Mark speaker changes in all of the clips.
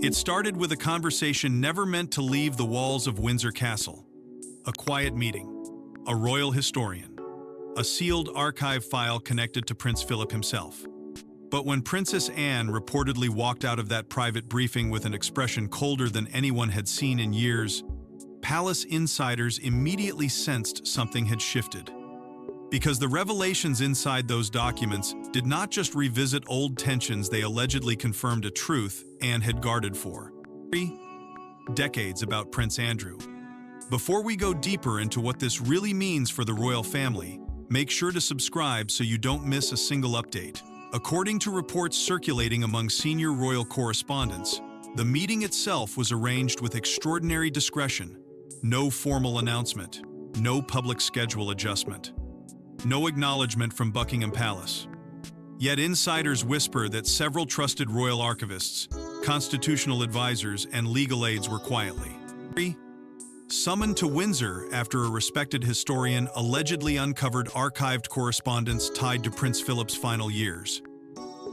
Speaker 1: It started with a conversation never meant to leave the walls of Windsor Castle. A quiet meeting, a royal historian, a sealed archive file connected to Prince Philip himself. But when Princess Anne reportedly walked out of that private briefing with an expression colder than anyone had seen in years, palace insiders immediately sensed something had shifted. Because the revelations inside those documents did not just revisit old tensions, they allegedly confirmed a truth Anne had guarded for 3 decades about Prince Andrew. Before we go deeper into what this really means for the royal family, make sure to subscribe so you don't miss a single update. According to reports circulating among senior royal correspondents, the meeting itself was arranged with extraordinary discretion. No formal announcement, no public schedule adjustment, no acknowledgement from Buckingham Palace. Yet insiders whisper that several trusted royal archivists, constitutional advisors, and legal aides were quietly summoned to Windsor after a respected historian allegedly uncovered archived correspondence tied to Prince Philip's final years.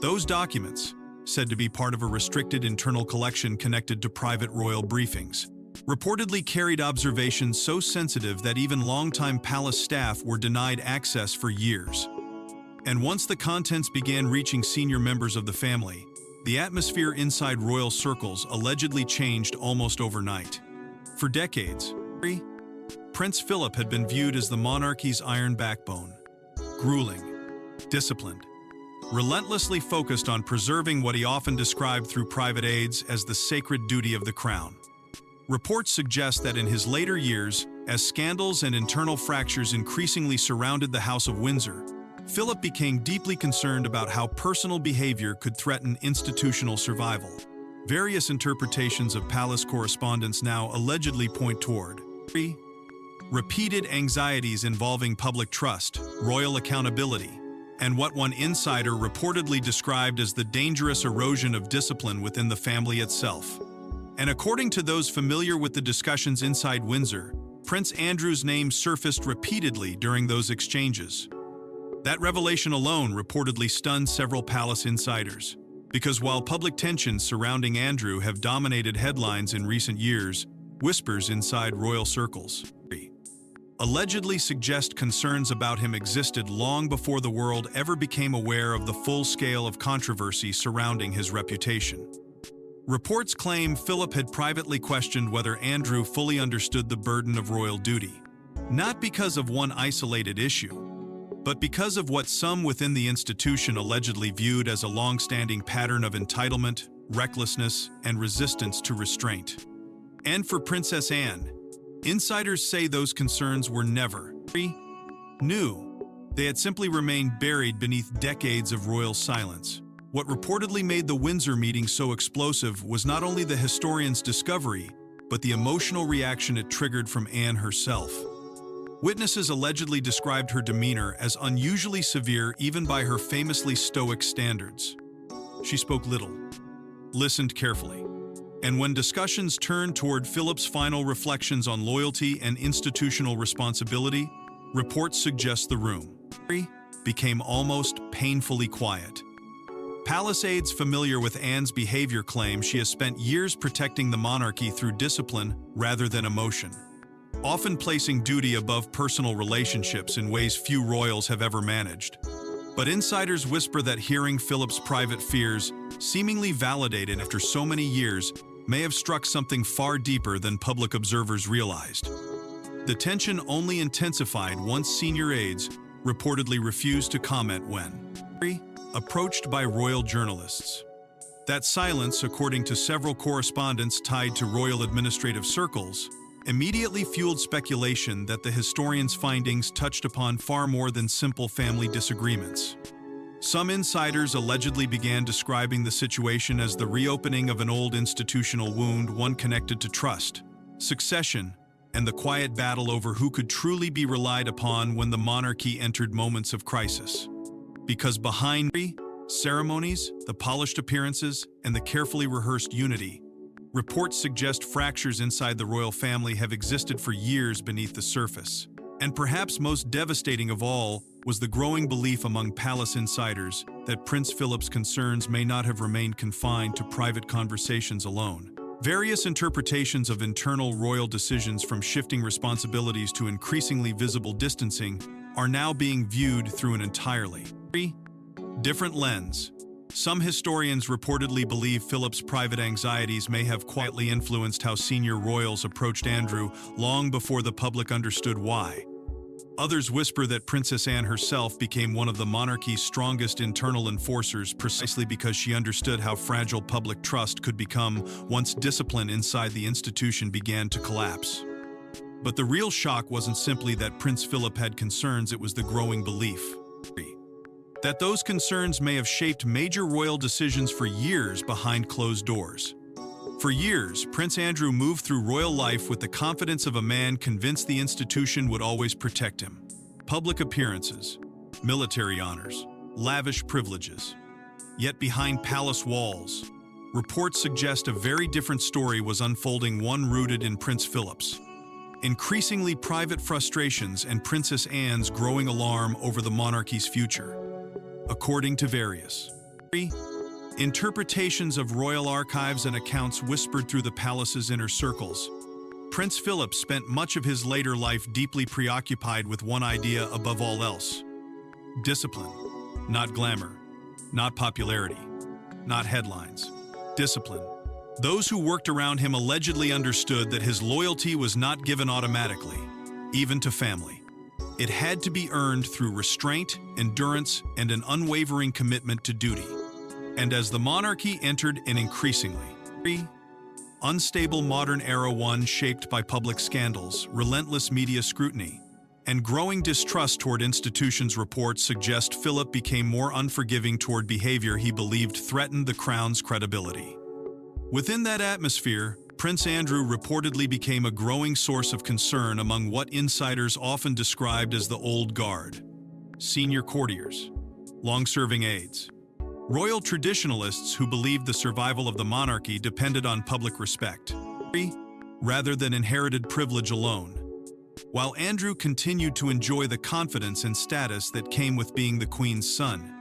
Speaker 1: Those documents, said to be part of a restricted internal collection connected to private royal briefings, reportedly carried observations so sensitive that even longtime palace staff were denied access for years. And once the contents began reaching senior members of the family, the atmosphere inside royal circles allegedly changed almost overnight. For decades, Prince Philip had been viewed as the monarchy's iron backbone, grueling, disciplined, relentlessly focused on preserving what he often described through private aides as the sacred duty of the crown. Reports suggest that in his later years, as scandals and internal fractures increasingly surrounded the House of Windsor, Philip became deeply concerned about how personal behavior could threaten institutional survival. Various interpretations of palace correspondence now allegedly point toward 3 repeated anxieties involving public trust, royal accountability, and what one insider reportedly described as the dangerous erosion of discipline within the family itself. And according to those familiar with the discussions inside Windsor, Prince Andrew's name surfaced repeatedly during those exchanges. That revelation alone reportedly stunned several palace insiders. Because while public tensions surrounding Andrew have dominated headlines in recent years, whispers inside royal circles allegedly suggest concerns about him existed long before the world ever became aware of the full scale of controversy surrounding his reputation. Reports claim Philip had privately questioned whether Andrew fully understood the burden of royal duty, not because of one isolated issue, but because of what some within the institution allegedly viewed as a long-standing pattern of entitlement, recklessness, and resistance to restraint. And for Princess Anne, insiders say those concerns were never new. They had simply remained buried beneath decades of royal silence. What reportedly made the Windsor meeting so explosive was not only the historian's discovery, but the emotional reaction it triggered from Anne herself. Witnesses allegedly described her demeanor as unusually severe even by her famously stoic standards. She spoke little, listened carefully, and when discussions turned toward Philip's final reflections on loyalty and institutional responsibility, reports suggest the room became almost painfully quiet. Palace aides familiar with Anne's behavior claim she has spent years protecting the monarchy through discipline rather than emotion, often placing duty above personal relationships in ways few royals have ever managed. But insiders whisper that hearing Philip's private fears, seemingly validated after so many years, may have struck something far deeper than public observers realized. The tension only intensified once senior aides reportedly refused to comment when approached by royal journalists. That silence, according to several correspondents tied to royal administrative circles, immediately fueled speculation that the historian's findings touched upon far more than simple family disagreements. Some insiders allegedly began describing the situation as the reopening of an old institutional wound, one connected to trust, succession, and the quiet battle over who could truly be relied upon when the monarchy entered moments of crisis. Because behind ceremonies, the polished appearances, and the carefully rehearsed unity, reports suggest fractures inside the royal family have existed for years beneath the surface. And perhaps most devastating of all, was the growing belief among palace insiders that Prince Philip's concerns may not have remained confined to private conversations alone. Various interpretations of internal royal decisions, from shifting responsibilities to increasingly visible distancing, are now being viewed through an entirely different lens. Some historians reportedly believe Philip's private anxieties may have quietly influenced how senior royals approached Andrew long before the public understood why. Others whisper that Princess Anne herself became one of the monarchy's strongest internal enforcers precisely because she understood how fragile public trust could become once discipline inside the institution began to collapse. But the real shock wasn't simply that Prince Philip had concerns, it was the growing belief that those concerns may have shaped major royal decisions for years behind closed doors. For years, Prince Andrew moved through royal life with the confidence of a man convinced the institution would always protect him. Public appearances, military honors, lavish privileges. Yet behind palace walls, reports suggest a very different story was unfolding, one rooted in Prince Philip's increasingly private frustrations and Princess Anne's growing alarm over the monarchy's future. According to various interpretations of royal archives and accounts whispered through the palace's inner circles, Prince Philip spent much of his later life deeply preoccupied with one idea above all else: discipline. Not glamour, not popularity, not headlines. Discipline. Those who worked around him allegedly understood that his loyalty was not given automatically, even to family. It had to be earned through restraint, endurance, and an unwavering commitment to duty. And as the monarchy entered an increasingly unstable modern era, one shaped by public scandals, relentless media scrutiny, and growing distrust toward institutions, reports suggest Philip became more unforgiving toward behavior he believed threatened the crown's credibility. Within that atmosphere, Prince Andrew reportedly became a growing source of concern among what insiders often described as the old guard: senior courtiers, long-serving aides, royal traditionalists who believed the survival of the monarchy depended on public respect, rather than inherited privilege alone. While Andrew continued to enjoy the confidence and status that came with being the Queen's son,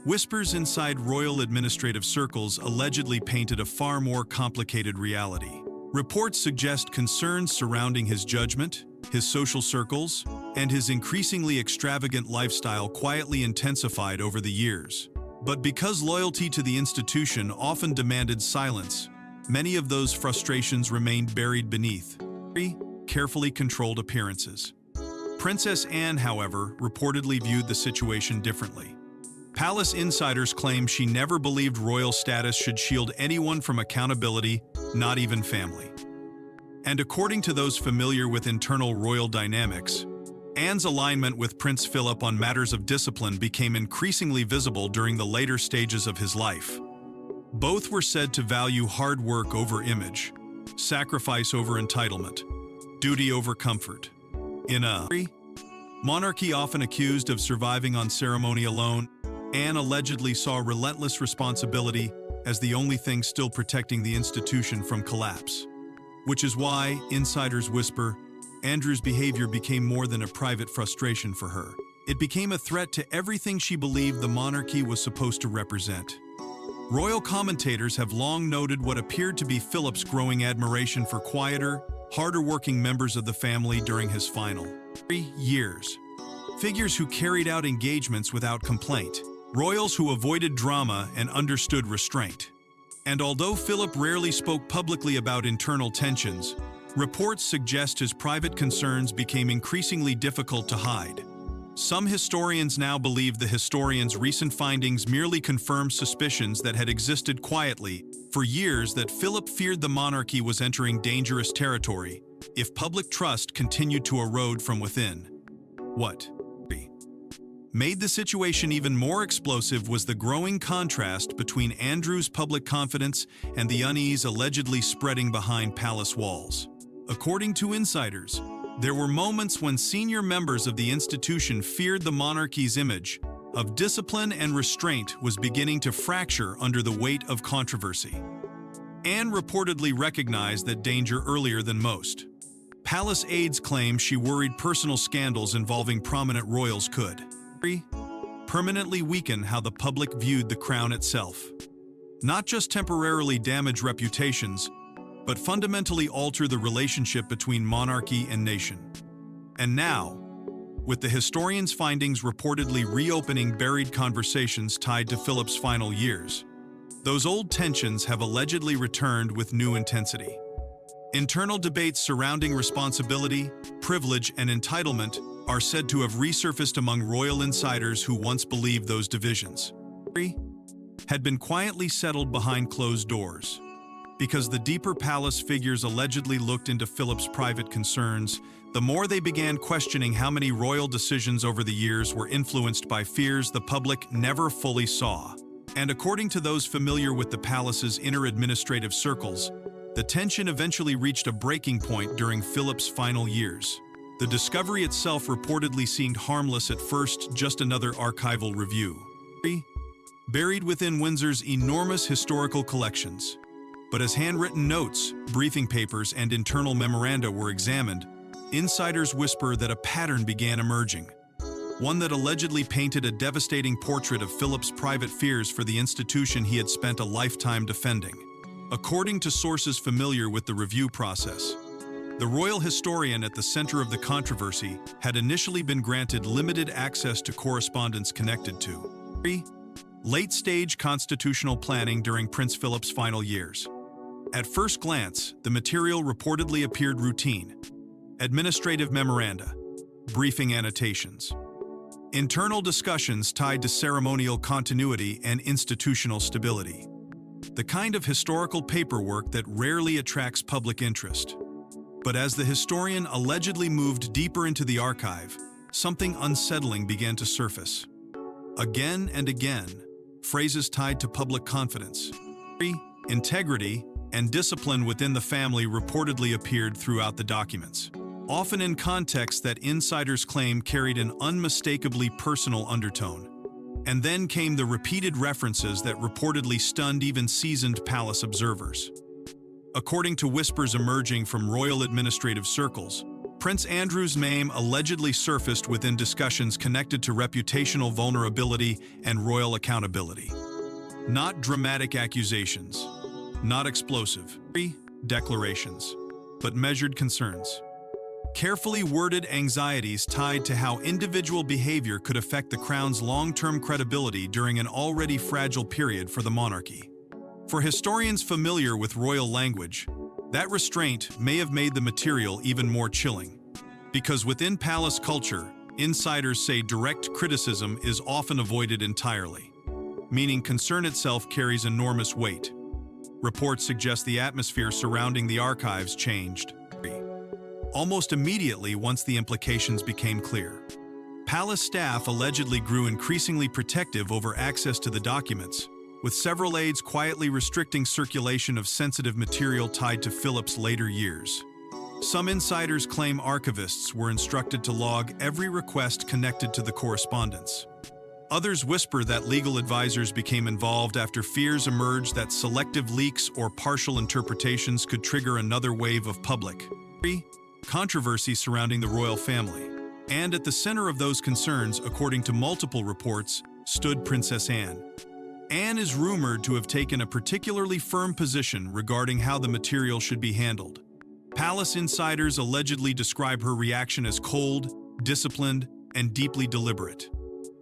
Speaker 1: whispers inside royal administrative circles allegedly painted a far more complicated reality. Reports suggest concerns surrounding his judgment, his social circles, and his increasingly extravagant lifestyle quietly intensified over the years. But because loyalty to the institution often demanded silence, many of those frustrations remained buried beneath carefully controlled appearances. Princess Anne, however, reportedly viewed the situation differently. Palace insiders claim she never believed royal status should shield anyone from accountability, not even family. And according to those familiar with internal royal dynamics, Anne's alignment with Prince Philip on matters of discipline became increasingly visible during the later stages of his life. Both were said to value hard work over image, sacrifice over entitlement, duty over comfort. In a monarchy often accused of surviving on ceremony alone, Anne allegedly saw relentless responsibility as the only thing still protecting the institution from collapse. Which is why, insiders whisper, Andrew's behavior became more than a private frustration for her. It became a threat to everything she believed the monarchy was supposed to represent. Royal commentators have long noted what appeared to be Philip's growing admiration for quieter, harder-working members of the family during his final years. Figures who carried out engagements without complaint. Royals who avoided drama and understood restraint. And although Philip rarely spoke publicly about internal tensions, reports suggest his private concerns became increasingly difficult to hide. Some historians now believe the historian's recent findings merely confirm suspicions that had existed quietly for years, that Philip feared the monarchy was entering dangerous territory if public trust continued to erode from within. What made the situation even more explosive was the growing contrast between Andrew's public confidence and the unease allegedly spreading behind palace walls. According to insiders, there were moments when senior members of the institution feared the monarchy's image of discipline and restraint was beginning to fracture under the weight of controversy. Anne reportedly recognized that danger earlier than most. Palace aides claim she worried personal scandals involving prominent royals could permanently weaken how the public viewed the crown itself. Not just temporarily damage reputations, but fundamentally alter the relationship between monarchy and nation. And now, with the historian's findings reportedly reopening buried conversations tied to Philip's final years, those old tensions have allegedly returned with new intensity. Internal debates surrounding responsibility, privilege, and entitlement are said to have resurfaced among royal insiders who once believed those divisions had been quietly settled behind closed doors. Because the deeper palace figures allegedly looked into Philip's private concerns, the more they began questioning how many royal decisions over the years were influenced by fears the public never fully saw. And according to those familiar with the palace's inner administrative circles, the tension eventually reached a breaking point during Philip's final years. The discovery itself reportedly seemed harmless at first, just another archival review, buried within Windsor's enormous historical collections. But as handwritten notes, briefing papers, and internal memoranda were examined, insiders whisper that a pattern began emerging. One that allegedly painted a devastating portrait of Philip's private fears for the institution he had spent a lifetime defending. According to sources familiar with the review process, the royal historian at the center of the controversy had initially been granted limited access to correspondence connected to late-stage constitutional planning during Prince Philip's final years. At first glance, the material reportedly appeared routine: administrative memoranda, briefing annotations, internal discussions tied to ceremonial continuity and institutional stability. The kind of historical paperwork that rarely attracts public interest. But as the historian allegedly moved deeper into the archive, something unsettling began to surface. Again and again, phrases tied to public confidence, integrity, and discipline within the family reportedly appeared throughout the documents, often in contexts that insiders claim carried an unmistakably personal undertone. And then came the repeated references that reportedly stunned even seasoned palace observers. According to whispers emerging from royal administrative circles, Prince Andrew's name allegedly surfaced within discussions connected to reputational vulnerability and royal accountability. Not dramatic accusations, not explosive declarations, but measured concerns. Carefully worded anxieties tied to how individual behavior could affect the crown's long-term credibility during an already fragile period for the monarchy. For historians familiar with royal language, that restraint may have made the material even more chilling. Because within palace culture, insiders say direct criticism is often avoided entirely, meaning concern itself carries enormous weight. Reports suggest the atmosphere surrounding the archives changed almost immediately once the implications became clear. Palace staff allegedly grew increasingly protective over access to the documents, with several aides quietly restricting circulation of sensitive material tied to Philip's later years. Some insiders claim archivists were instructed to log every request connected to the correspondence. Others whisper that legal advisors became involved after fears emerged that selective leaks or partial interpretations could trigger another wave of public controversy surrounding the royal family. And at the center of those concerns, according to multiple reports, stood Princess Anne. Anne is rumored to have taken a particularly firm position regarding how the material should be handled. Palace insiders allegedly describe her reaction as cold, disciplined, and deeply deliberate.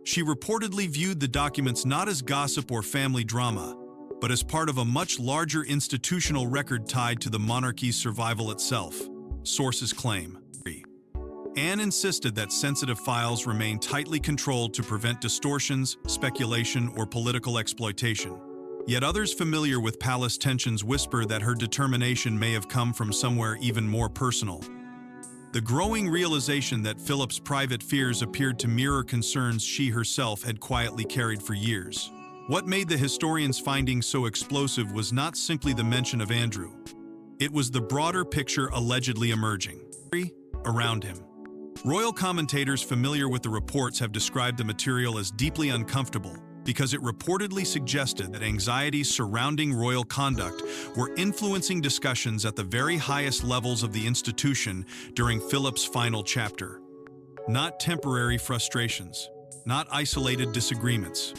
Speaker 1: She reportedly viewed the documents not as gossip or family drama, but as part of a much larger institutional record tied to the monarchy's survival itself, sources claim. Anne insisted that sensitive files remain tightly controlled to prevent distortions, speculation, or political exploitation. Yet others familiar with palace tensions whisper that her determination may have come from somewhere even more personal. The growing realization that Philip's private fears appeared to mirror concerns she herself had quietly carried for years. What made the historian's findings so explosive was not simply the mention of Andrew. It was the broader picture allegedly emerging around him. Royal commentators familiar with the reports have described the material as deeply uncomfortable because it reportedly suggested that anxieties surrounding royal conduct were influencing discussions at the very highest levels of the institution during Philip's final chapter. Not temporary frustrations, not isolated disagreements,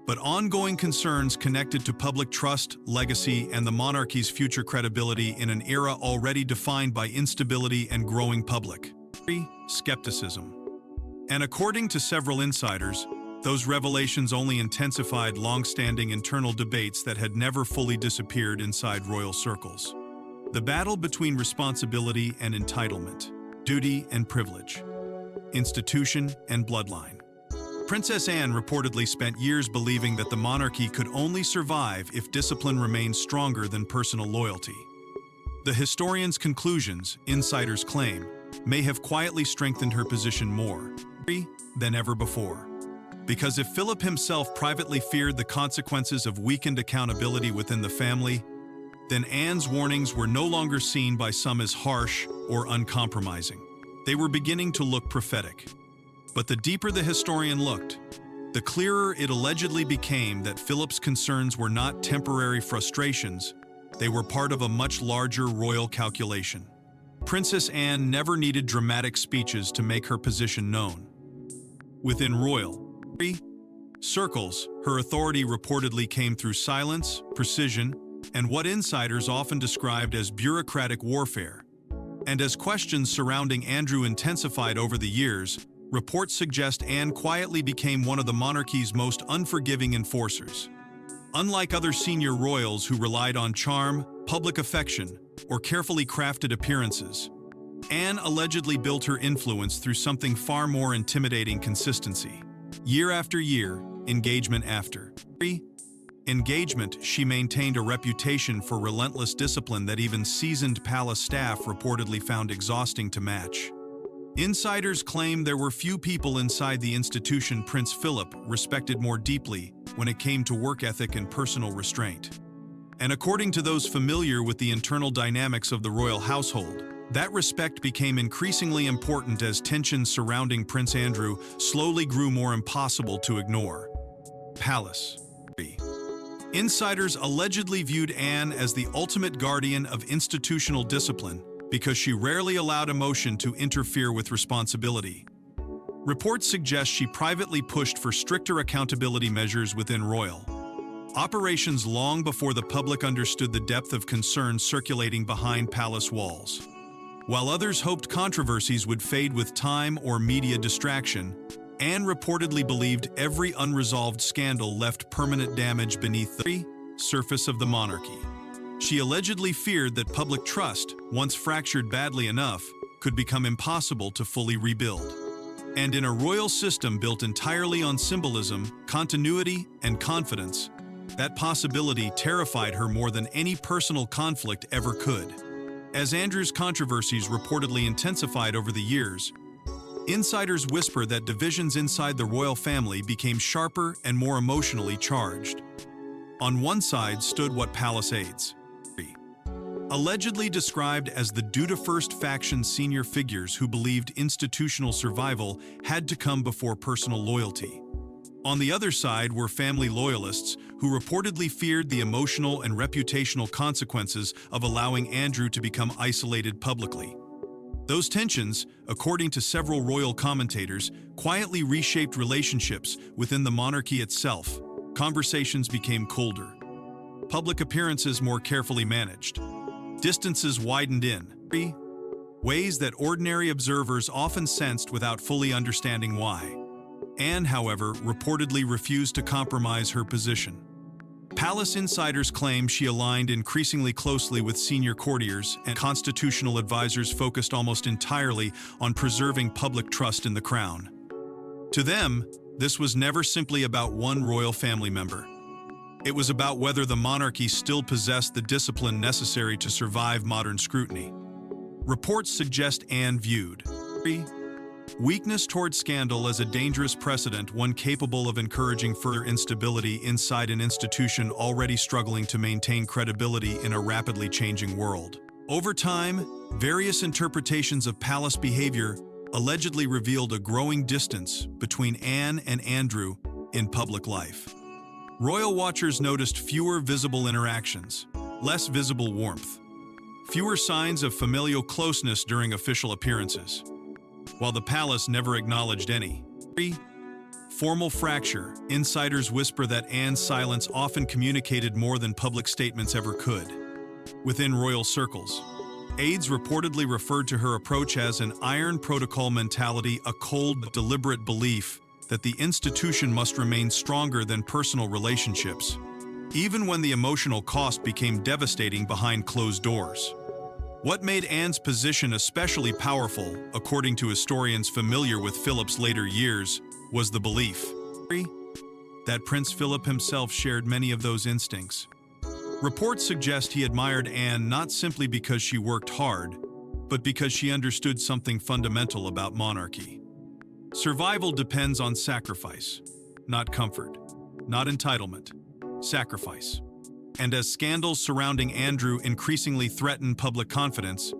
Speaker 1: but ongoing concerns connected to public trust, legacy, and the monarchy's future credibility in an era already defined by instability and growing public skepticism. And according to several insiders, those revelations only intensified long-standing internal debates that had never fully disappeared inside royal circles. The battle between responsibility and entitlement, duty and privilege, institution and bloodline. Princess Anne reportedly spent years believing that the monarchy could only survive if discipline remained stronger than personal loyalty. The historian's conclusions, insiders claim, may have quietly strengthened her position more than ever before. Because if Philip himself privately feared the consequences of weakened accountability within the family, then Anne's warnings were no longer seen by some as harsh or uncompromising. They were beginning to look prophetic. But the deeper the historian looked, the clearer it allegedly became that Philip's concerns were not temporary frustrations, they were part of a much larger royal calculation. Princess Anne never needed dramatic speeches to make her position known. Within royal circles, her authority reportedly came through silence, precision, and what insiders often described as bureaucratic warfare. And as questions surrounding Andrew intensified over the years, reports suggest Anne quietly became one of the monarchy's most unforgiving enforcers. Unlike other senior royals who relied on charm, public affection, or carefully crafted appearances, Anne allegedly built her influence through something far more intimidating: consistency. Year after year, engagement after engagement, she maintained a reputation for relentless discipline that even seasoned palace staff reportedly found exhausting to match. Insiders claim there were few people inside the institution Prince Philip respected more deeply when it came to work ethic and personal restraint. And according to those familiar with the internal dynamics of the royal household, that respect became increasingly important as tensions surrounding Prince Andrew slowly grew more impossible to ignore. Palace. Insiders allegedly viewed Anne as the ultimate guardian of institutional discipline because she rarely allowed emotion to interfere with responsibility. Reports suggest she privately pushed for stricter accountability measures within royal operations long before the public understood the depth of concern circulating behind palace walls. While others hoped controversies would fade with time or media distraction, Anne reportedly believed every unresolved scandal left permanent damage beneath the surface of the monarchy. She allegedly feared that public trust, once fractured badly enough, could become impossible to fully rebuild. And in a royal system built entirely on symbolism, continuity, and confidence, that possibility terrified her more than any personal conflict ever could. As Andrew's controversies reportedly intensified over the years, insiders whisper that divisions inside the royal family became sharper and more emotionally charged. On one side stood what palace aides, allegedly described as the do-to-first faction senior figures who believed institutional survival had to come before personal loyalty. On the other side were family loyalists who reportedly feared the emotional and reputational consequences of allowing Andrew to become isolated publicly. Those tensions, according to several royal commentators, quietly reshaped relationships within the monarchy itself. Conversations became colder, public appearances more carefully managed, distances widened in ways that ordinary observers often sensed without fully understanding why. Anne, however, reportedly refused to compromise her position. Palace insiders claim she aligned increasingly closely with senior courtiers and constitutional advisors focused almost entirely on preserving public trust in the crown. To them, this was never simply about one royal family member. It was about whether the monarchy still possessed the discipline necessary to survive modern scrutiny. Reports suggest Anne viewed weakness toward scandal as a dangerous precedent, one capable of encouraging further instability inside an institution already struggling to maintain credibility in a rapidly changing world. Over time, various interpretations of palace behavior allegedly revealed a growing distance between Anne and Andrew in public life. Royal watchers noticed fewer visible interactions, less visible warmth, fewer signs of familial closeness during official appearances, while the palace never acknowledged any Formal fracture. Insiders whisper that Anne's silence often communicated more than public statements ever could. Within royal circles, aides reportedly referred to her approach as an iron protocol mentality, a cold but deliberate belief that the institution must remain stronger than personal relationships, even when the emotional cost became devastating behind closed doors. What made Anne's position especially powerful, according to historians familiar with Philip's later years, was the belief that Prince Philip himself shared many of those instincts. Reports suggest he admired Anne not simply because she worked hard, but because she understood something fundamental about monarchy. Survival depends on sacrifice, not comfort, not entitlement, sacrifice. And as scandals surrounding Andrew increasingly threatened public confidence,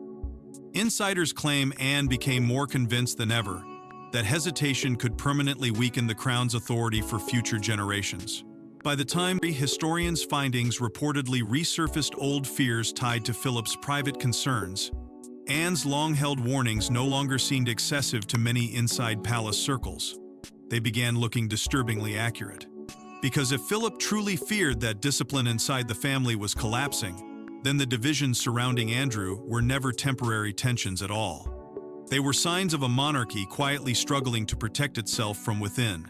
Speaker 1: insiders claim Anne became more convinced than ever that hesitation could permanently weaken the crown's authority for future generations. By the time historians' findings reportedly resurfaced old fears tied to Philip's private concerns, Anne's long-held warnings no longer seemed excessive to many inside palace circles. They began looking disturbingly accurate. Because if Philip truly feared that discipline inside the family was collapsing, then the divisions surrounding Andrew were never temporary tensions at all. They were signs of a monarchy quietly struggling to protect itself from within.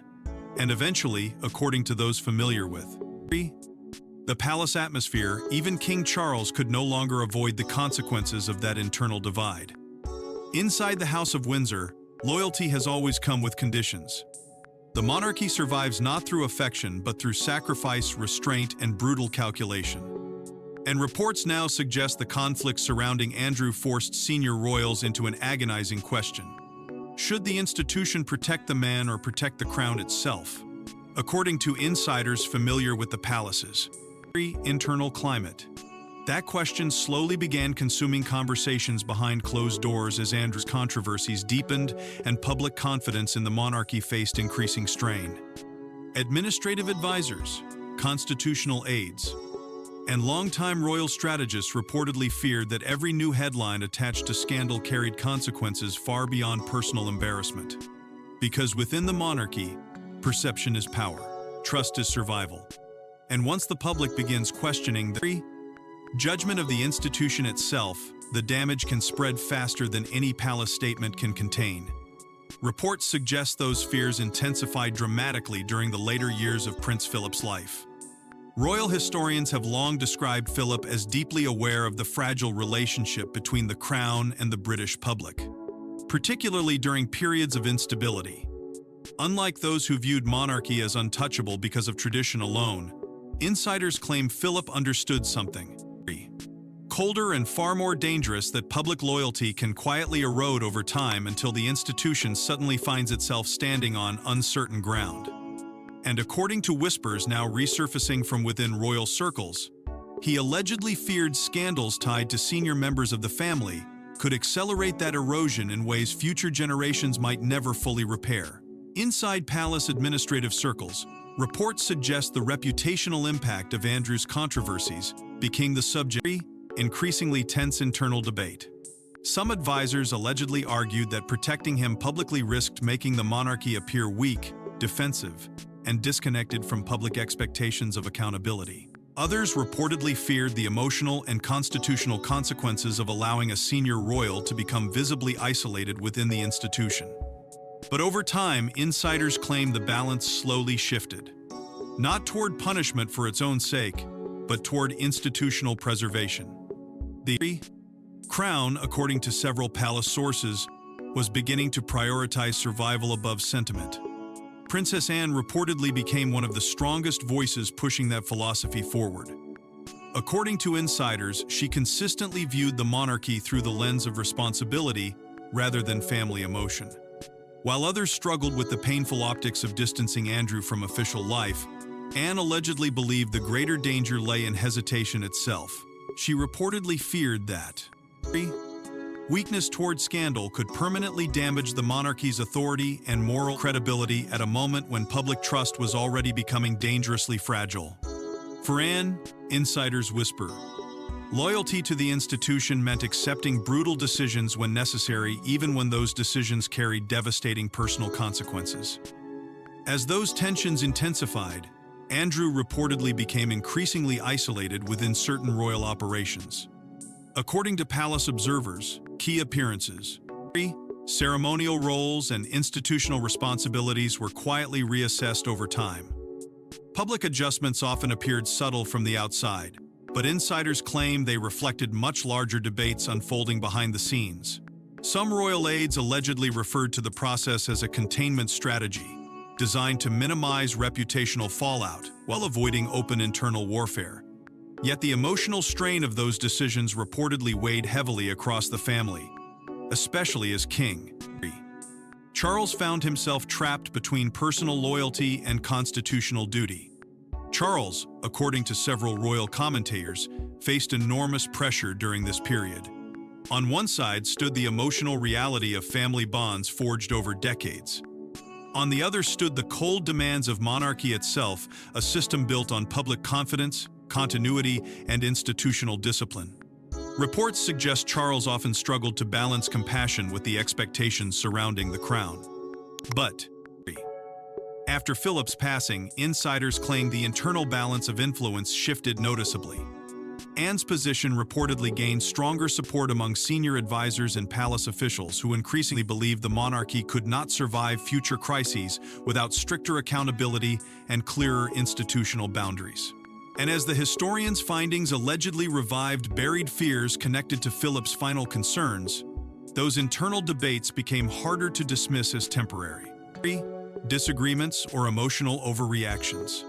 Speaker 1: And eventually, according to those familiar with the palace atmosphere, even King Charles could no longer avoid the consequences of that internal divide. Inside the House of Windsor, loyalty has always come with conditions. The monarchy survives not through affection, but through sacrifice, restraint, and brutal calculation. And reports now suggest the conflict surrounding Andrew forced senior royals into an agonizing question. Should the institution protect the man or protect the crown itself? According to insiders familiar with the palace's internal climate, that question slowly began consuming conversations behind closed doors as Andrew's controversies deepened and public confidence in the monarchy faced increasing strain. Administrative advisors, constitutional aides, and longtime royal strategists reportedly feared that every new headline attached to scandal carried consequences far beyond personal embarrassment. Because within the monarchy, perception is power, trust is survival. And once the public begins questioning the judgment of the institution itself, the damage can spread faster than any palace statement can contain. Reports suggest those fears intensified dramatically during the later years of Prince Philip's life. Royal historians have long described Philip as deeply aware of the fragile relationship between the crown and the British public, particularly during periods of instability. Unlike those who viewed monarchy as untouchable because of tradition alone, insiders claim Philip understood something colder and far more dangerous, that public loyalty can quietly erode over time until the institution suddenly finds itself standing on uncertain ground. And according to whispers now resurfacing from within royal circles, he allegedly feared scandals tied to senior members of the family could accelerate that erosion in ways future generations might never fully repair. Inside palace administrative circles, reports suggest the reputational impact of Andrew's controversies became the subject of increasingly tense internal debate. Some advisors allegedly argued that protecting him publicly risked making the monarchy appear weak, defensive, and disconnected from public expectations of accountability. Others reportedly feared the emotional and constitutional consequences of allowing a senior royal to become visibly isolated within the institution. But over time, insiders claim the balance slowly shifted, not toward punishment for its own sake, but toward institutional preservation. The crown, according to several palace sources, was beginning to prioritize survival above sentiment. Princess Anne reportedly became one of the strongest voices pushing that philosophy forward. According to insiders, she consistently viewed the monarchy through the lens of responsibility rather than family emotion. While others struggled with the painful optics of distancing Andrew from official life, Anne allegedly believed the greater danger lay in hesitation itself. She reportedly feared that weakness toward scandal could permanently damage the monarchy's authority and moral credibility at a moment when public trust was already becoming dangerously fragile. For Anne, insiders whisper, loyalty to the institution meant accepting brutal decisions when necessary, even when those decisions carried devastating personal consequences. As those tensions intensified, Andrew reportedly became increasingly isolated within certain royal operations. According to palace observers, key appearances, ceremonial roles and institutional responsibilities were quietly reassessed over time. Public adjustments often appeared subtle from the outside, but insiders claim they reflected much larger debates unfolding behind the scenes. Some royal aides allegedly referred to the process as a containment strategy, designed to minimize reputational fallout while avoiding open internal warfare. Yet the emotional strain of those decisions reportedly weighed heavily across the family, especially as king. Charles found himself trapped between personal loyalty and constitutional duty. Charles, according to several royal commentators, faced enormous pressure during this period. On one side stood the emotional reality of family bonds forged over decades. On the other stood the cold demands of monarchy itself, a system built on public confidence, continuity, and institutional discipline. Reports suggest Charles often struggled to balance compassion with the expectations surrounding the crown. But after Philip's passing, insiders claim the internal balance of influence shifted noticeably. Anne's position reportedly gained stronger support among senior advisors and palace officials who increasingly believed the monarchy could not survive future crises without stricter accountability and clearer institutional boundaries. And as the historian's findings allegedly revived buried fears connected to Philip's final concerns, those internal debates became harder to dismiss as temporary disagreements or emotional overreactions,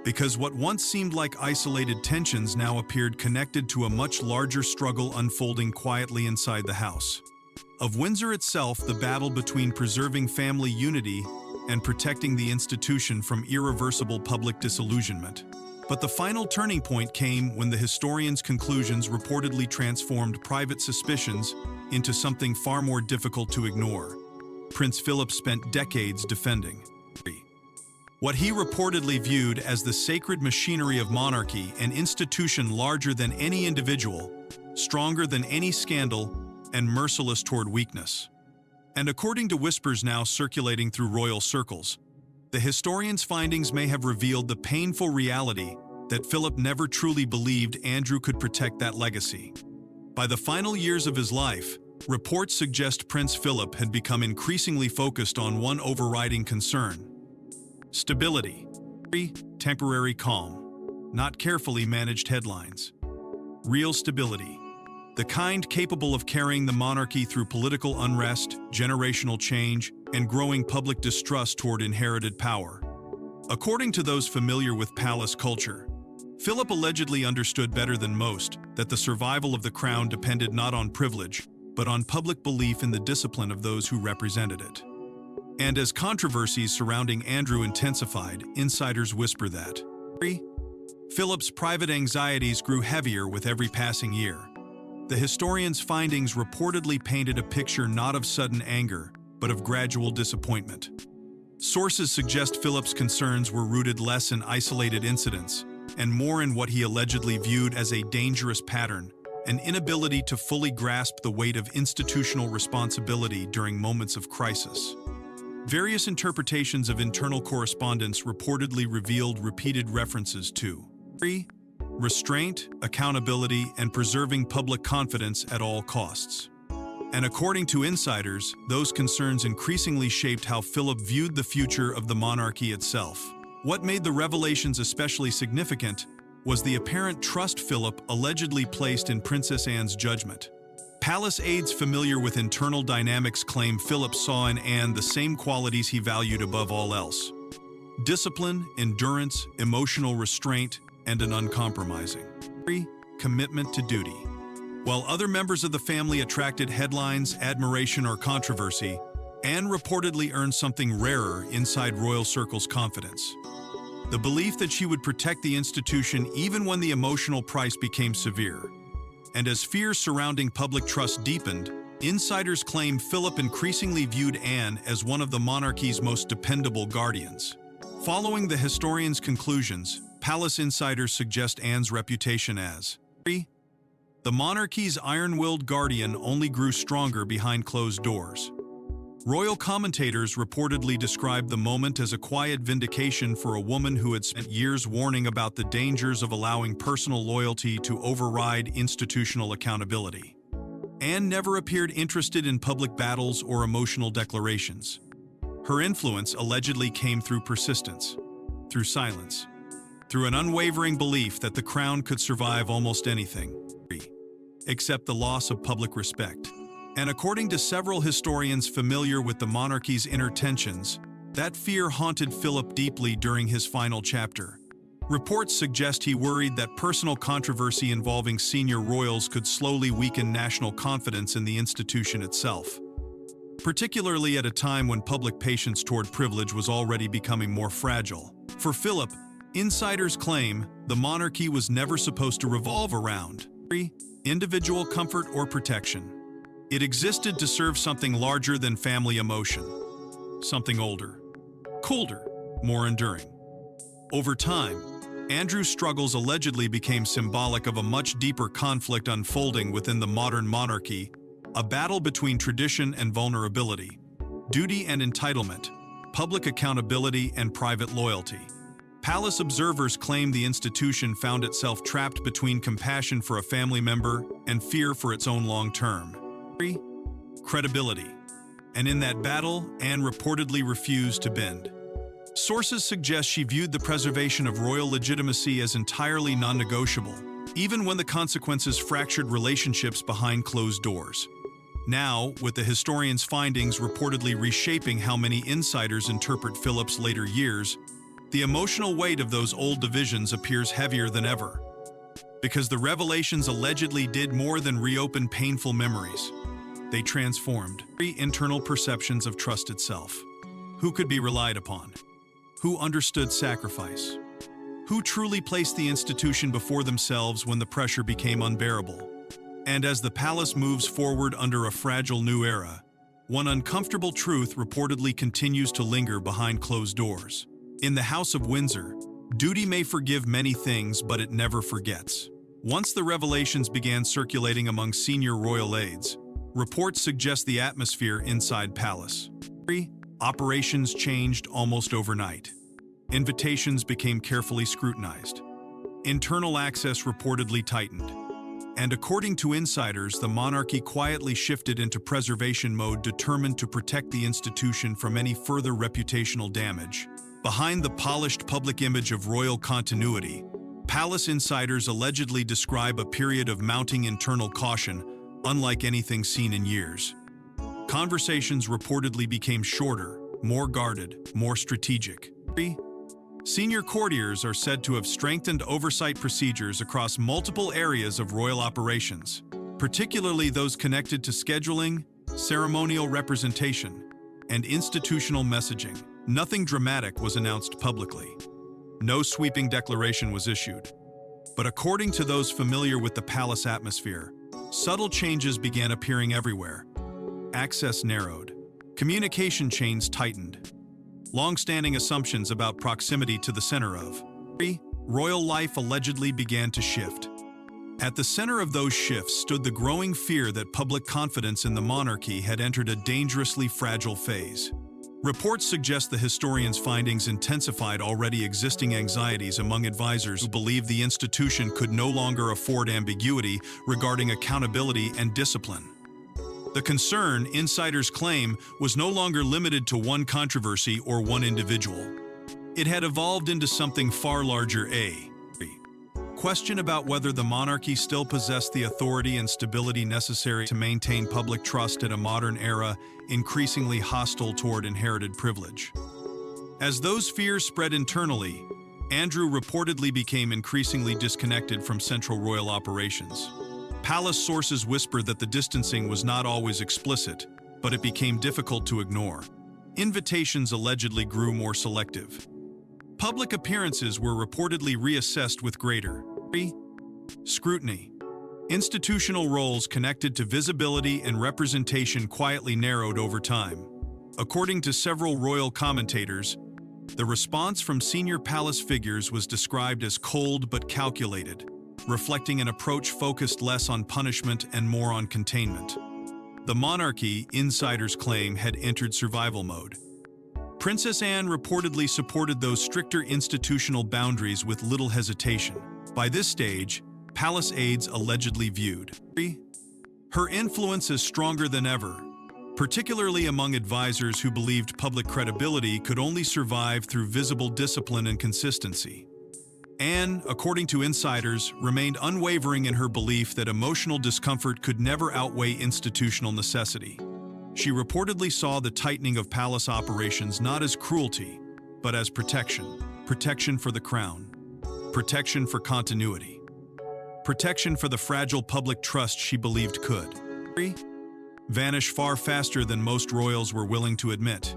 Speaker 1: because what once seemed like isolated tensions now appeared connected to a much larger struggle unfolding quietly inside the house. Of Windsor itself, the battle between preserving family unity and protecting the institution from irreversible public disillusionment. But the final turning point came when the historian's conclusions reportedly transformed private suspicions into something far more difficult to ignore. Prince Philip spent decades defending what he reportedly viewed as the sacred machinery of monarchy, an institution larger than any individual, stronger than any scandal, and merciless toward weakness. And according to whispers now circulating through royal circles, the historian's findings may have revealed the painful reality that Philip never truly believed Andrew could protect that legacy. By the final years of his life, reports suggest Prince Philip had become increasingly focused on one overriding concern: stability. Temporary calm, not carefully managed headlines. Real stability, the kind capable of carrying the monarchy through political unrest, generational change, and growing public distrust toward inherited power. According to those familiar with palace culture, Philip allegedly understood better than most that the survival of the crown depended not on privilege, but on public belief in the discipline of those who represented it. And as controversies surrounding Andrew intensified, insiders whisper that Philip's private anxieties grew heavier with every passing year. The historian's findings reportedly painted a picture not of sudden anger, but of gradual disappointment. Sources suggest Philip's concerns were rooted less in isolated incidents and more in what he allegedly viewed as a dangerous pattern, an inability to fully grasp the weight of institutional responsibility during moments of crisis. Various interpretations of internal correspondence reportedly revealed repeated references to restraint, accountability, and preserving public confidence at all costs. And according to insiders, those concerns increasingly shaped how Philip viewed the future of the monarchy itself. What made the revelations especially significant was the apparent trust Philip allegedly placed in Princess Anne's judgment. Palace aides familiar with internal dynamics claim Philip saw in Anne the same qualities he valued above all else: discipline, endurance, emotional restraint, and an uncompromising commitment to duty. While other members of the family attracted headlines, admiration, or controversy, Anne reportedly earned something rarer inside royal circles: confidence. The belief that she would protect the institution even when the emotional price became severe. And as fears surrounding public trust deepened, insiders claim Philip increasingly viewed Anne as one of the monarchy's most dependable guardians. Following the historian's conclusions, palace insiders suggest Anne's reputation as the monarchy's iron-willed guardian only grew stronger behind closed doors. Royal commentators reportedly described the moment as a quiet vindication for a woman who had spent years warning about the dangers of allowing personal loyalty to override institutional accountability. Anne never appeared interested in public battles or emotional declarations. Her influence allegedly came through persistence, through silence, through an unwavering belief that the crown could survive almost anything, except the loss of public respect. And according to several historians familiar with the monarchy's inner tensions, that fear haunted Philip deeply during his final chapter. Reports suggest he worried that personal controversy involving senior royals could slowly weaken national confidence in the institution itself, particularly at a time when public patience toward privilege was already becoming more fragile. For Philip, insiders claim the monarchy was never supposed to revolve around individual comfort or protection. It existed to serve something larger than family emotion, something older, colder, more enduring. Over time, Andrew's struggles allegedly became symbolic of a much deeper conflict unfolding within the modern monarchy, a battle between tradition and vulnerability, duty and entitlement, public accountability and private loyalty. Palace observers claim the institution found itself trapped between compassion for a family member and fear for its own long-term credibility. And in that battle, Anne reportedly refused to bend. Sources suggest she viewed the preservation of royal legitimacy as entirely non-negotiable, even when the consequences fractured relationships behind closed doors. Now, with the historian's findings reportedly reshaping how many insiders interpret Philip's later years, the emotional weight of those old divisions appears heavier than ever. Because the revelations allegedly did more than reopen painful memories. They transformed internal perceptions of trust itself. Who could be relied upon? Who understood sacrifice? Who truly placed the institution before themselves when the pressure became unbearable? And as the palace moves forward under a fragile new era, one uncomfortable truth reportedly continues to linger behind closed doors. In the House of Windsor, duty may forgive many things, but it never forgets. Once the revelations began circulating among senior royal aides, reports suggest the atmosphere inside palace. Operations changed almost overnight. Invitations became carefully scrutinized. Internal access reportedly tightened. And according to insiders, the monarchy quietly shifted into preservation mode, determined to protect the institution from any further reputational damage. Behind the polished public image of royal continuity, palace insiders allegedly describe a period of mounting internal caution, unlike anything seen in years. Conversations reportedly became shorter, more guarded, more strategic. Senior courtiers are said to have strengthened oversight procedures across multiple areas of royal operations, particularly those connected to scheduling, ceremonial representation, and institutional messaging. Nothing dramatic was announced publicly. No sweeping declaration was issued. But according to those familiar with the palace atmosphere, subtle changes began appearing everywhere. Access narrowed. Communication chains tightened. Long-standing assumptions about proximity to the center of royal life allegedly began to shift. At the center of those shifts stood the growing fear that public confidence in the monarchy had entered a dangerously fragile phase. Reports suggest the historian's findings intensified already existing anxieties among advisors who believed the institution could no longer afford ambiguity regarding accountability and discipline. The concern, insiders claim, was no longer limited to one controversy or one individual. It had evolved into something far larger. A question about whether the monarchy still possessed the authority and stability necessary to maintain public trust in a modern era increasingly hostile toward inherited privilege. As those fears spread internally, Andrew reportedly became increasingly disconnected from central royal operations. Palace sources whisper that the distancing was not always explicit, but it became difficult to ignore. Invitations allegedly grew more selective. Public appearances were reportedly reassessed with greater scrutiny. Institutional roles connected to visibility and representation quietly narrowed over time. According to several royal commentators, the response from senior palace figures was described as cold but calculated, reflecting an approach focused less on punishment and more on containment. The monarchy, insiders claim, had entered survival mode. Princess Anne reportedly supported those stricter institutional boundaries with little hesitation. By this stage, palace aides allegedly viewed her influence as stronger than ever, particularly among advisors who believed public credibility could only survive through visible discipline and consistency. Anne, according to insiders, remained unwavering in her belief that emotional discomfort could never outweigh institutional necessity. She reportedly saw the tightening of palace operations not as cruelty, but as protection. Protection for the crown. Protection for continuity. Protection for the fragile public trust she believed could vanish far faster than most royals were willing to admit.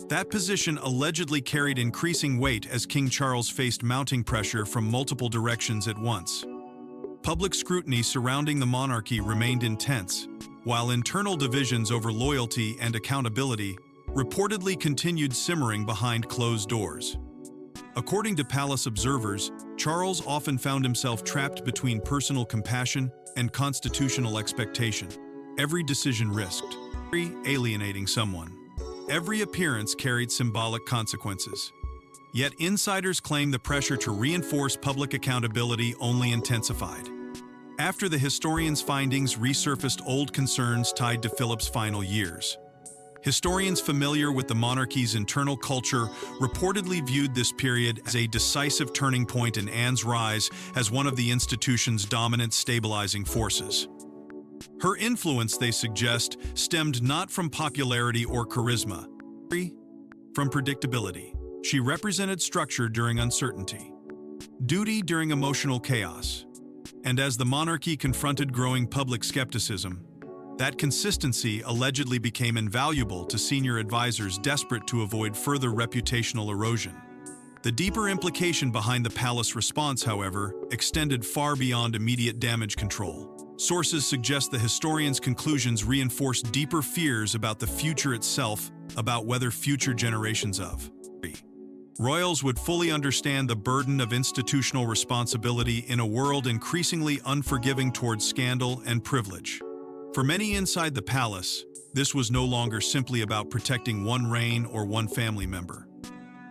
Speaker 1: That position allegedly carried increasing weight as King Charles faced mounting pressure from multiple directions at once. Public scrutiny surrounding the monarchy remained intense, while internal divisions over loyalty and accountability reportedly continued simmering behind closed doors. According to palace observers, Charles often found himself trapped between personal compassion and constitutional expectation. Every decision risked alienating someone. Every appearance carried symbolic consequences. Yet insiders claim the pressure to reinforce public accountability only intensified. After the historians' findings resurfaced old concerns tied to Philip's final years. Historians familiar with the monarchy's internal culture reportedly viewed this period as a decisive turning point in Anne's rise as one of the institution's dominant stabilizing forces. Her influence, they suggest, stemmed not from popularity or charisma, from predictability. She represented structure during uncertainty, duty during emotional chaos, and as the monarchy confronted growing public skepticism, that consistency allegedly became invaluable to senior advisors desperate to avoid further reputational erosion. The deeper implication behind the palace response, however, extended far beyond immediate damage control. Sources suggest the historians' conclusions reinforced deeper fears about the future itself, about whether future generations of royals would fully understand the burden of institutional responsibility in a world increasingly unforgiving towards scandal and privilege. For many inside the palace, this was no longer simply about protecting one reign or one family member.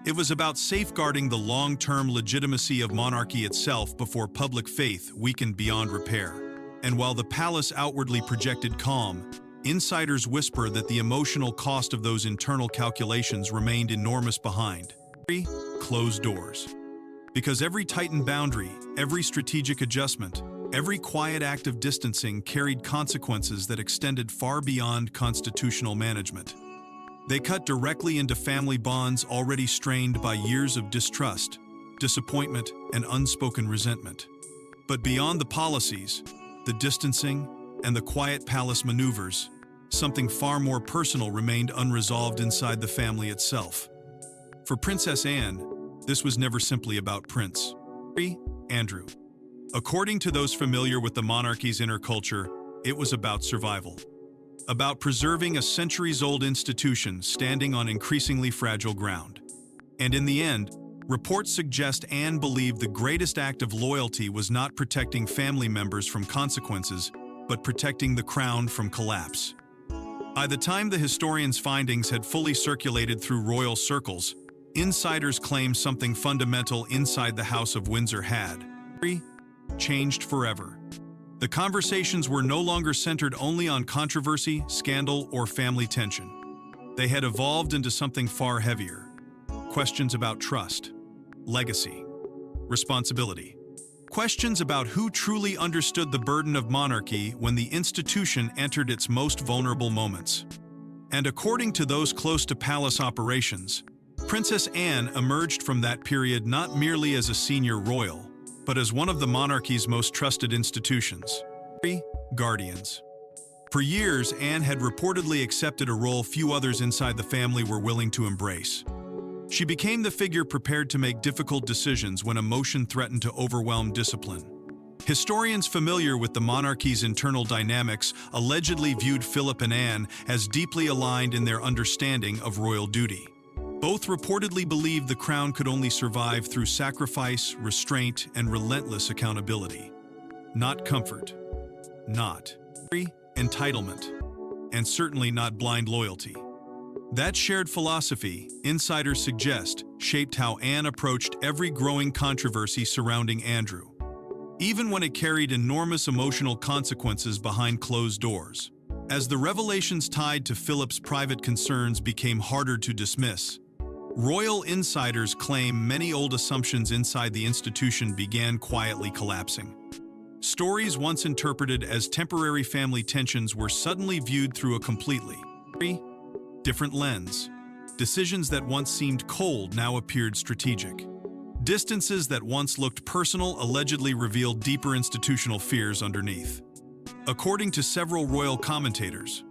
Speaker 1: It was about safeguarding the long-term legitimacy of monarchy itself before public faith weakened beyond repair. And while the palace outwardly projected calm, insiders whisper that the emotional cost of those internal calculations remained enormous behind closed doors. Because every tightened boundary, every strategic adjustment, every quiet act of distancing carried consequences that extended far beyond constitutional management. They cut directly into family bonds already strained by years of distrust, disappointment, and unspoken resentment. But beyond the policies, the distancing, and the quiet palace maneuvers, something far more personal remained unresolved inside the family itself. For Princess Anne, this was never simply about Prince Andrew. According to those familiar with the monarchy's inner culture, it was about survival. About preserving a centuries-old institution standing on increasingly fragile ground. And in the end, reports suggest Anne believed the greatest act of loyalty was not protecting family members from consequences, but protecting the crown from collapse. By the time the historians' findings had fully circulated through royal circles, insiders claimed something fundamental inside the House of Windsor had changed forever. The conversations were no longer centered only on controversy, scandal, or family tension. They had evolved into something far heavier. Questions about trust, legacy, responsibility. Questions about who truly understood the burden of monarchy when the institution entered its most vulnerable moments. And according to those close to palace operations, Princess Anne emerged from that period not merely as a senior royal, but as one of the monarchy's most trusted institutions. Guardians. For years, Anne had reportedly accepted a role few others inside the family were willing to embrace. She became the figure prepared to make difficult decisions when emotion threatened to overwhelm discipline. Historians familiar with the monarchy's internal dynamics allegedly viewed Philip and Anne as deeply aligned in their understanding of royal duty. Both reportedly believed the crown could only survive through sacrifice, restraint, and relentless accountability. Not comfort. Not entitlement. and certainly not blind loyalty. That shared philosophy, insiders suggest, shaped how Anne approached every growing controversy surrounding Andrew, even when it carried enormous emotional consequences behind closed doors. As the revelations tied to Philip's private concerns became harder to dismiss, royal insiders claim many old assumptions inside the institution began quietly collapsing. Stories once interpreted as temporary family tensions were suddenly viewed through a completely different lens. Decisions that once seemed cold now appeared strategic. Distances that once looked personal allegedly revealed deeper institutional fears underneath. According to several royal commentators,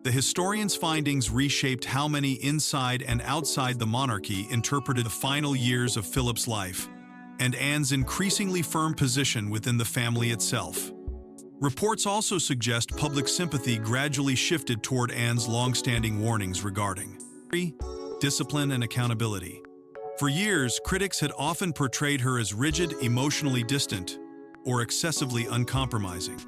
Speaker 1: the historians' findings reshaped how many inside and outside the monarchy interpreted the final years of Philip's life and Anne's increasingly firm position within the family itself. Reports also suggest public sympathy gradually shifted toward Anne's long-standing warnings regarding discipline and accountability. For years, critics had often portrayed her as rigid, emotionally distant, or excessively uncompromising.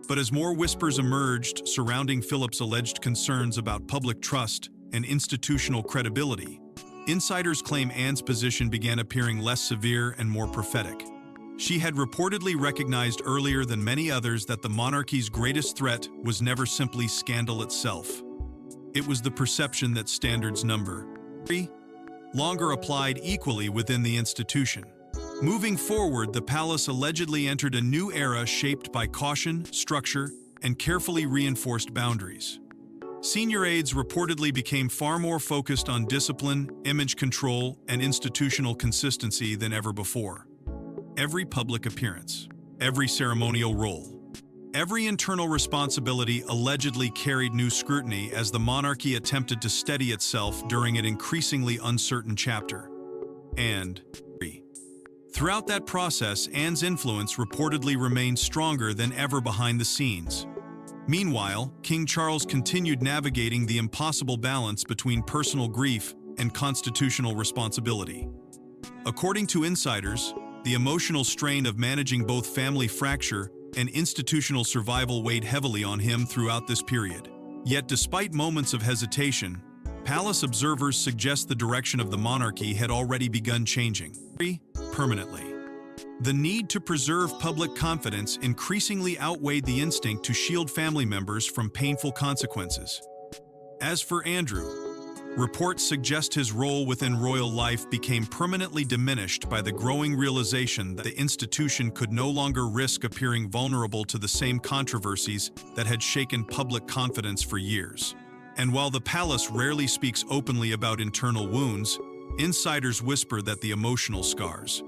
Speaker 1: But as more whispers emerged surrounding Philip's alleged concerns about public trust and institutional credibility, insiders claim Anne's position began appearing less severe and more prophetic. She had reportedly recognized earlier than many others that the monarchy's greatest threat was never simply scandal itself. It was the perception that standards no longer applied equally within the institution. Moving forward, the palace allegedly entered a new era shaped by caution, structure, and carefully reinforced boundaries. Senior aides reportedly became far more focused on discipline, image control, and institutional consistency than ever before. Every public appearance, every ceremonial role, every internal responsibility allegedly carried new scrutiny as the monarchy attempted to steady itself during an increasingly uncertain chapter. And throughout that process, Anne's influence reportedly remained stronger than ever behind the scenes. Meanwhile, King Charles continued navigating the impossible balance between personal grief and constitutional responsibility. According to insiders, the emotional strain of managing both family fracture and institutional survival weighed heavily on him throughout this period. Yet despite moments of hesitation, palace observers suggest the direction of the monarchy had already begun changing permanently. The need to preserve public confidence increasingly outweighed the instinct to shield family members from painful consequences. As for Andrew, reports suggest his role within royal life became permanently diminished by the growing realization that the institution could no longer risk appearing vulnerable to the same controversies that had shaken public confidence for years. And while the palace rarely speaks openly about internal wounds, insiders whisper that the emotional scars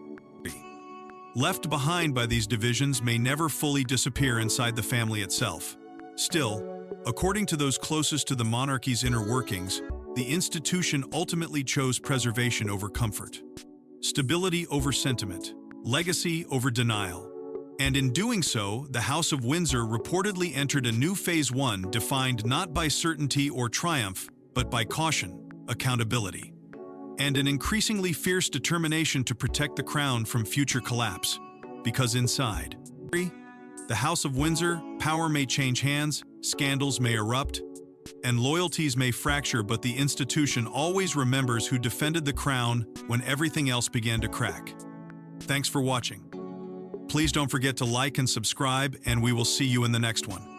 Speaker 1: left behind by these divisions may never fully disappear inside the family itself. Still, according to those closest to the monarchy's inner workings, the institution ultimately chose preservation over comfort, stability over sentiment, legacy over denial. And in doing so, the House of Windsor reportedly entered a new phase one defined not by certainty or triumph, but by caution, accountability, and an increasingly fierce determination to protect the crown from future collapse. Because inside the House of Windsor, power may change hands, scandals may erupt, and loyalties may fracture, but the institution always remembers who defended the crown when everything else began to crack. Thanks for watching. Please don't forget to like and subscribe, and we will see you in the next one.